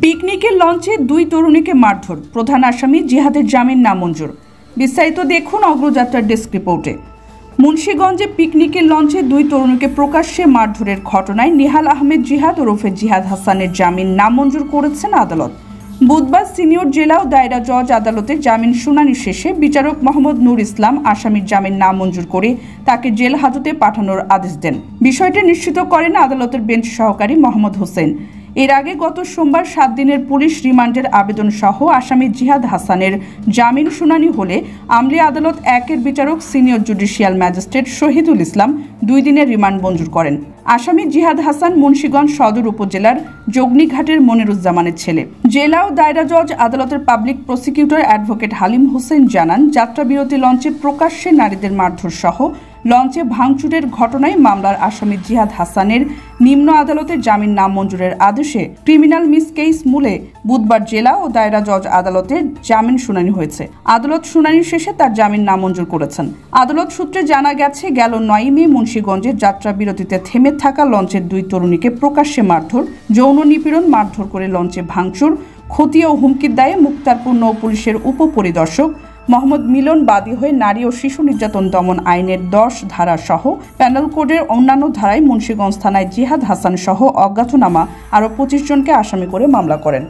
পিকনিকের লঞ্চে দুই তরুণীকে মারধর, প্রধান আসামি জিহাদের জামিন নামঞ্জুর। বিস্তারিত দেখুন অগ্রযাত্রার ডেস্ক রিপোর্টে। মুন্সিগঞ্জে পিকনিকের লঞ্চে দুই তরুণীকে প্রকাশ্যে মারধরের ঘটনায় নিহাল আহমেদ জিহাদ ওরফে জিহাদ হাসানের জামিন নামঞ্জুর করেছেন আদালত। বুধবার সিনিয়র জেলা ও দায়রা জজ আদালতে জামিন শুনানি শেষে বিচারক মোহাম্মদ নূর ইসলাম আসামির জামিন নামঞ্জুর করে তাকে জেল হাজতে পাঠানোর আদেশ দেন। বিষয়টি নিশ্চিত করেন আদালতের বেঞ্চ সহকারী মোহাম্মদ হোসেন। এর আগে গত সোমবার 7 দিনের পুলিশ রিমান্ডের আবেদন সহ আসামি জিহাদ হাসানের জামিন শুনানি হলে আমলি আদালত 1-এর বিচারক senior judicial magistrate Shahidul Islam 2 দিনের রিমান্ড মঞ্জুর করেন। আসামি জিহাদ হাসান মুন্সিগঞ্জ সদর উপজেলার জগনিঘাটের মনিরুজ্জামানের ছেলে। জেলা ও দায়রা জজ আদালতের public prosecutor advocate Halim Hossain জানান, যাত্রাবিরতি লঞ্চে প্রকাশ্যে নারীদের মারধর সহ লঞ্চে ভাঙচুরের ঘটনায় মামলার আসামি জিহাদ হাসানের নিম্ন আদালতে জামিন নামঞ্জুরের আদেশে ক্রিমিনাল মিসকেস মূলে বুধবার জেলা ও দায়রা জজ আদালতে জামিন শুনানি হয়েছে। আদালত শুনানি শেষে তার জামিন নামঞ্জুর করেছেন। আদালত সূত্রে জানা গেছে, গেল 9 মে মুন্সিগঞ্জের যাত্রাবিরতিতে থেমে থাকা লঞ্চের দুই তরুণীকে প্রকাশ্যে মারধর, যৌন নিপীড়ন, মারধর করে লঞ্চে ভাঙচুর, ক্ষতি ও হুমকির দায়ে মুক্তারপুর নৌ পুলিশের উপপরিদর্শক মোহাম্মদ মিলন বাদী হয়ে নারী ও শিশু নির্যাতন দমন আইনের 10 ধারা সহ প্যানেল কোডের অন্যান্য ধারায় মুন্সিগঞ্জ থানায় জিহাদ হাসান সহ অজ্ঞাতনামা আরও 25 জনকে আসামি করে মামলা করেন।